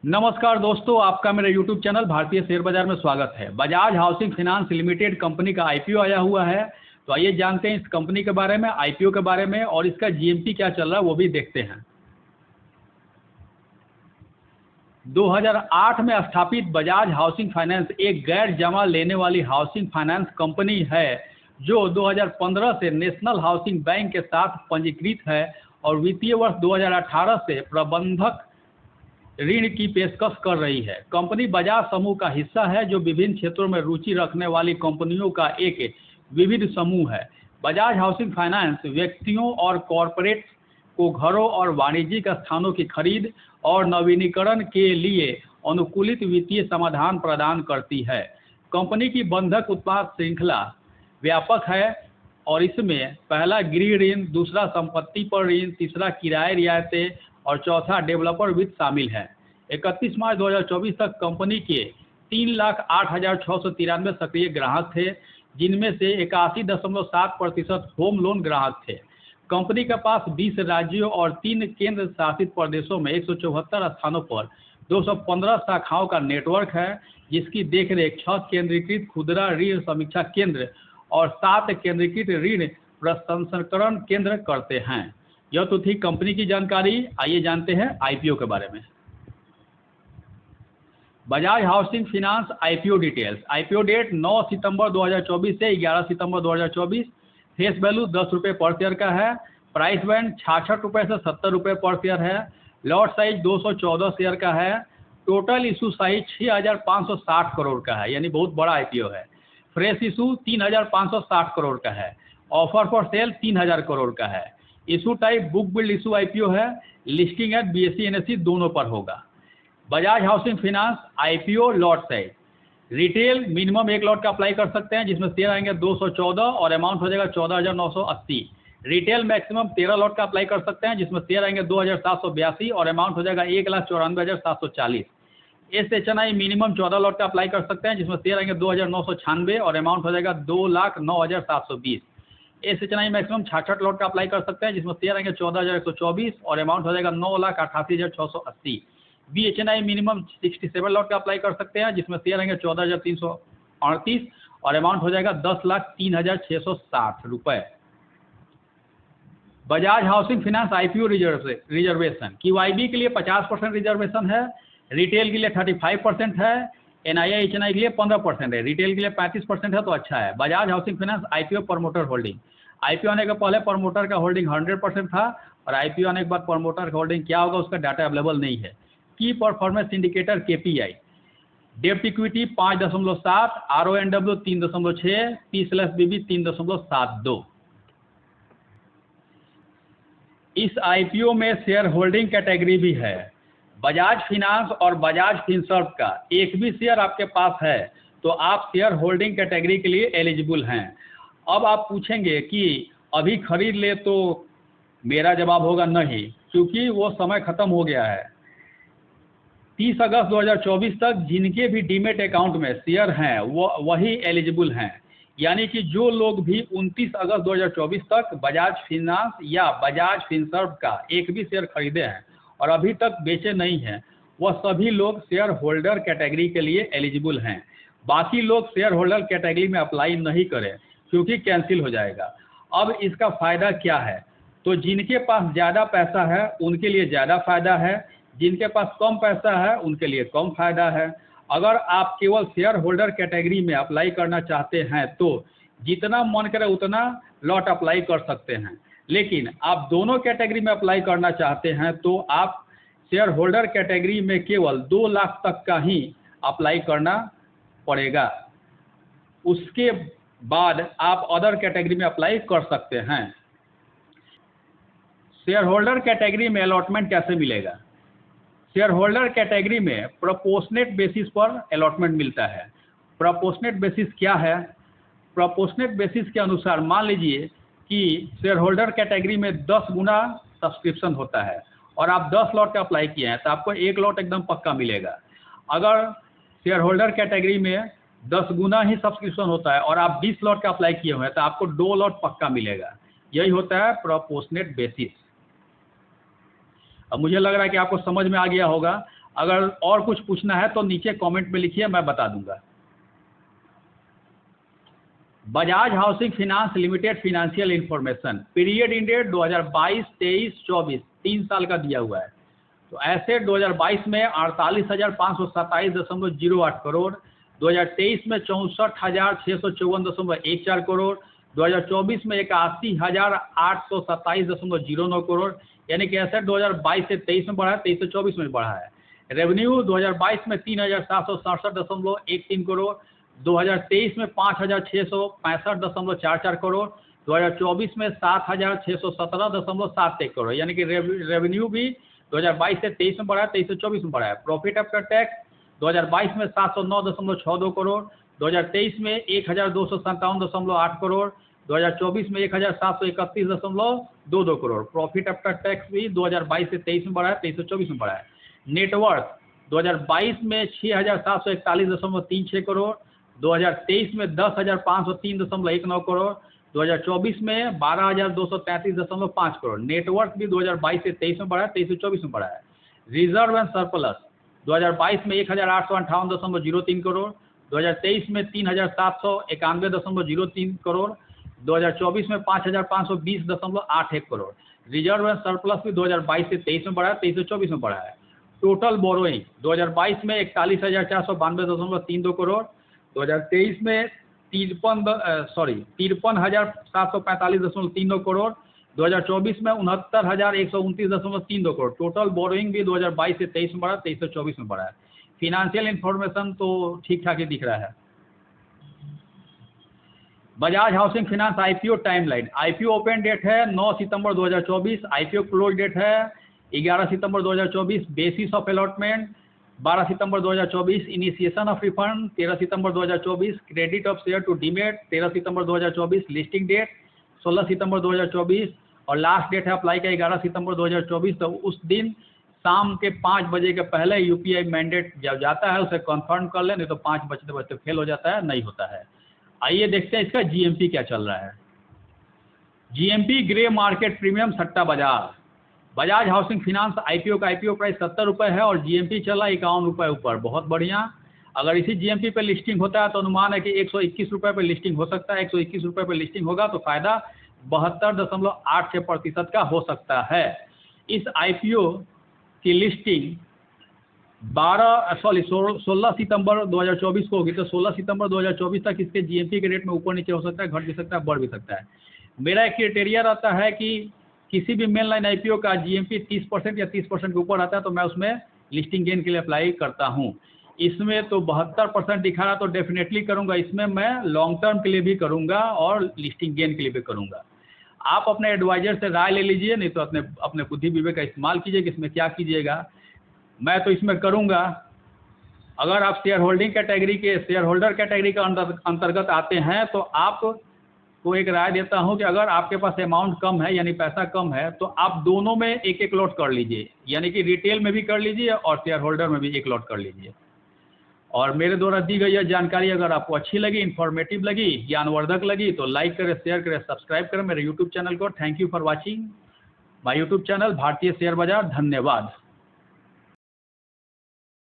नमस्कार दोस्तों, आपका मेरे YouTube चैनल भारतीय शेयर बाजार में स्वागत है। Bajaj housing finance limited company का आईपीओ आया हुआ है। तो आइए जानते हैं इस कंपनी के बारे में, आईपीओ के बारे में और इसका जीएमपी क्या चल रहा है वो भी देखते हैं। 2008 में स्थापित बजाज हाउसिंग फाइनेंस एक गैर जमा लेने वाली हाउसिंग फाइनेंस कंपनी है जो 2015 से नेशनल हाउसिंग बैंक के साथ पंजीकृत है और वित्तीय वर्ष 2018 से प्रबंधक ऋण की पेशकश कर रही है। कंपनी बजाज समूह का हिस्सा है जो विभिन्न क्षेत्रों में रुचि रखने वाली कंपनियों का एक विविध समूह है। बजाज हाउसिंग फाइनेंस व्यक्तियों और कॉरपोरेट को घरों और वाणिज्यिक स्थानों की खरीद और नवीनीकरण के लिए अनुकूलित वित्तीय समाधान प्रदान करती है। कंपनी की बंधक उत्पाद श्रृंखला व्यापक है और इसमें पहला गृह ऋण, दूसरा संपत्ति पर ऋण, तीसरा किराए रियायतें और चौथा डेवलपर वित्त शामिल है। 31 मार्च 2024 तक कंपनी के 3,08,693 सक्रिय ग्राहक थे, जिनमें से 81.7% होम लोन ग्राहक थे। कंपनी के पास 20 राज्यों और 3 केंद्र शासित प्रदेशों में 174 स्थानों पर 215 शाखाओं का नेटवर्क है, जिसकी देखरेख 6 केंद्रीकृत खुदरा ऋण समीक्षा केंद्र और 7 केंद्रीकृत ऋण प्रसंस्करण केंद्र करते हैं। यह तो थी कंपनी की जानकारी। आइए जानते हैं आईपीओ के बारे में। Bajaj housing finance IPO details. IPO date 9 सितंबर 2024 से 11 सितंबर 2024। फेस वैल्यू 10 रुपये पर शेयर का है। प्राइस बैंड 66 रुपये से 70 रुपये पर शेयर है। लॉट साइज 214 शेयर का है। टोटल इशू साइज 6,560 करोड़ का है, यानी बहुत बड़ा आईपीओ है। फ्रेश इशू 3,560 करोड़ का है। ऑफर फॉर सेल 3,000 करोड़ का है। Issue type book build issue IPO है। लिस्टिंग एट बीएसई एनएसई दोनों पर होगा। Bajaj housing finance IPO lot size retail minimum 1 lot का अप्लाई कर सकते हैं, जिसमें शेयर आएंगे 214 और अमाउंट हो जाएगा 14,980। रिटेल मैक्सिमम 13 लॉट का अप्लाई कर सकते हैं, जिसमें शेयर आएंगे 2,782 और अमाउंट हो जाएगा 1,94,740। एसएचएनआई मिनिमम 14 लॉट का अप्लाई कर सकते हैं, जिसमें शेयर आएंगे 2,996 और अमाउंट हो जाएगा 2,09,720। एसएचएनआई मैक्सिमम 66 लॉट का अप्लाई कर सकते हैं, जिसमें शेयर आएंगे 14,124 और अमाउंट हो जाएगा 9,88,680। बीएचएनआई मिनिमम 67 लॉट का अप्लाई कर सकते हैं, जिसमें शेयर आएंगे 14,338 और अमाउंट हो जाएगा 10,03,660 रुपये। Bajaj housing finance IPO reservation QIB के लिए 50% रिजर्वेशन है, रिटेल के लिए 35% है, NII/HNI के लिए 15% है, रिटेल के लिए 35% है, तो अच्छा है। Bajaj housing finance IPO promoter holding. IPO आने के पहले प्रमोटर का होल्डिंग 100% था और आईपीओ आने के बाद प्रमोटर का होल्डिंग क्या होगा उसका डाटा अवेलेबल नहीं है। की परफॉर्मेंस इंडिकेटर KPI डेप्ट इक्विटी 5.7, RONW 3.6, P/BB 3.72। इस आईपीओ में शेयर होल्डिंग कैटेगरी भी है। बजाज फाइनेंस और बजाज फिनसर्व का एक भी शेयर आपके पास है तो आप शेयर होल्डिंग कैटेगरी के लिए एलिजिबल हैं। अब आप पूछेंगे कि अभी खरीद ले, तो मेरा जवाब होगा नहीं, क्योंकि वो समय खत्म हो गया है। 30 अगस्त 2024 तक जिनके भी डीमेट अकाउंट में शेयर हैं वही एलिजिबल हैं। यानी कि जो लोग भी 29 अगस्त 2024 तक बजाज फाइनेंस या बजाज फिनसर्व का एक भी शेयर खरीदे हैं और अभी तक बेचे नहीं हैं, वह सभी लोग शेयर होल्डर कैटेगरी के लिए एलिजिबल हैं। बाकी लोग शेयर होल्डर कैटेगरी में अप्लाई नहीं करें क्योंकि कैंसिल हो जाएगा। अब इसका फ़ायदा क्या है? तो जिनके पास ज़्यादा पैसा है उनके लिए ज़्यादा फ़ायदा है, जिनके पास कम पैसा है उनके लिए कम फ़ायदा है। अगर आप केवल शेयर होल्डर कैटेगरी में अप्लाई करना चाहते हैं तो जितना मन करे उतना लॉट अप्लाई कर सकते हैं, लेकिन आप दोनों कैटेगरी में अप्लाई करना चाहते हैं तो आप शेयर होल्डर कैटेगरी में केवल 2 लाख तक का ही अप्लाई करना पड़ेगा। उसके बाद आप अदर कैटेगरी में अप्लाई कर सकते हैं। शेयर होल्डर कैटेगरी में अलॉटमेंट कैसे मिलेगा? शेयर होल्डर कैटेगरी में प्रोपोर्शनेट बेसिस पर अलॉटमेंट मिलता है। प्रोपोर्शनेट बेसिस क्या है? प्रोपोर्शनेट बेसिस के अनुसार मान लीजिए कि शेयर होल्डर कैटेगरी में 10 गुना सब्सक्रिप्शन होता है और आप 10 लॉट का अप्लाई किए हैं तो आपको 1 लॉट एकदम पक्का मिलेगा। अगर शेयर होल्डर कैटेगरी में 10 गुना ही सब्सक्रिप्शन होता है और आप 20 लॉट का अप्लाई किए हुए हैं तो आपको 2 लॉट पक्का मिलेगा। यही होता है प्रोपोर्शनेट बेसिस। अब मुझे लग रहा है कि आपको समझ में आ गया होगा। अगर और कुछ पूछना है तो नीचे कमेंट में लिखिए, मैं बता दूंगा। Bajaj housing finance limited financial information, period in date 2022, 23, 24, 3 साल का दिया हुआ है। तो एसेट 2022 में 48,527.08 करोड़, 2023 में 64,654.14 करोड़, 2024 में 81,827.09 करोड़, यानी कि एसेट 2022 से 23 में बढ़ा है, 23 से 24 में बढ़ा है। रेवेन्यू 2022 में 3,767.13 करोड़, 2023 में 5,665.44 करोड़, 2024 में 7,617.71 करोड़, यानी कि रेवेन्यू भी 2022 से 23 में बढ़ा है, 23 से 24 में बढ़ा है। प्रॉफिट आफ्टर टैक्स 2022 में 709.62 करोड़, 2023 में 1,257.8 करोड़, 2024 में 1,731.22 करोड़। प्रॉफिट आफ्टर टैक्स भी 2022 से 23 में बढ़ा है, 23 से 24 में बढ़ा है। नेटवर्थ 2022 में 6,741.36 करोड़, 2023 में 10,503.19 करोड़, 2024 में 12,233.5 करोड़। नेटवर्थ भी 2022 से 23 में बढ़ा है, 23 से 24 में बढ़ा है। रिजर्व एंड सरप्लस 2022 में 1,858.03 करोड़, 2023 में 3,791.03 करोड़, 2024 में 5,520.81 करोड़। रिजर्व एंड सरप्लस भी 2022 से 23 में बढ़ा है, 23 से 24 में बढ़ा है। टोटल बोरोइंग 2022 में 41,492.32 करोड़, 2023 में 53,745.39 करोड़, 2024 में 69,129.32 करोड़। टोटल बोरोइंग भी 2022 से 23 में बढ़ा, 23 से 24 में बढ़ा है। फिनेंशियल इंफॉर्मेशन तो ठीक ठाक ही दिख रहा है। Bajaj housing finance IPO timeline, IPO open date है 9 सितंबर 2024, आईपीओ क्लोज डेट है 11 सितंबर 2024, बेसिस ऑफ अलॉटमेंट 12 सितंबर 2024, इनिशिएशन ऑफ रिफंड 13 सितंबर 2024, credit of share to demat 13 सितंबर 2024, लिस्टिंग डेट 16 सितंबर 2024 और लास्ट डेट है अप्लाई का 11 सितंबर 2024। तो उस दिन शाम के 5 बजे के पहले यूपीआई मैंडेट जब जाता है उसे कंफर्म कर लें, नहीं तो 5 बजते बजते फेल हो जाता है, नहीं होता है। आइए देखते हैं इसका जीएमपी क्या चल रहा है। जीएमपी ग्रे मार्केट प्रीमियम सट्टा बाजार, बजाज हाउसिंग फाइनेंस आईपीओ का आईपीओ प्राइस 70 रुपये है और जीएमपी चला 51 रुपये ऊपर, बहुत बढ़िया। अगर इसी जीएमपी पे लिस्टिंग होता है तो अनुमान है कि 121 रुपये पे लिस्टिंग हो सकता है। 121 रुपये पे लिस्टिंग होगा तो फायदा 72.86% का हो सकता है। इस आईपीओ की लिस्टिंग 16 सितंबर 2024 को होगी, तो 16 सितंबर 2024 तक इसके जीएमपी के रेट में ऊपर नीचे हो सकता है, घट भी सकता है, बढ़ भी सकता है। मेरा एक क्राइटेरिया रहता है कि किसी भी मेन लाइन आईपीओ का जीएमपी 30% या 30% के ऊपर आता है तो मैं उसमें लिस्टिंग गेन के लिए अप्लाई करता हूं। इसमें तो 72% दिखा रहा तो डेफिनेटली करूंगा। इसमें मैं लॉन्ग टर्म के लिए भी करूंगा और लिस्टिंग गेन के लिए भी करूंगा। आप अपने एडवाइजर से राय ले लीजिए, नहीं तो अपने बुद्धि विवेक का इस्तेमाल कीजिए कि इसमें क्या कीजिएगा। मैं तो इसमें करूंगा। अगर आप शेयर होल्डिंग कैटेगरी के शेयर होल्डर कैटेगरी का अंतर्गत आते हैं तो आपको एक राय देता हूं कि अगर आपके पास अमाउंट कम है यानी पैसा कम है तो आप दोनों में एक एक लॉट कर लीजिए, यानी कि रिटेल में भी कर लीजिए और शेयर होल्डर में भी एक लॉट कर लीजिए। और मेरे द्वारा दी गई यह जानकारी अगर आपको अच्छी लगी, इन्फॉर्मेटिव लगी, ज्ञानवर्धक लगी तो लाइक करें, शेयर करें, सब्सक्राइब करें मेरे यूट्यूब चैनल को। Thank you for watching my YouTube channel भारतीय शेयर बाजार। धन्यवाद।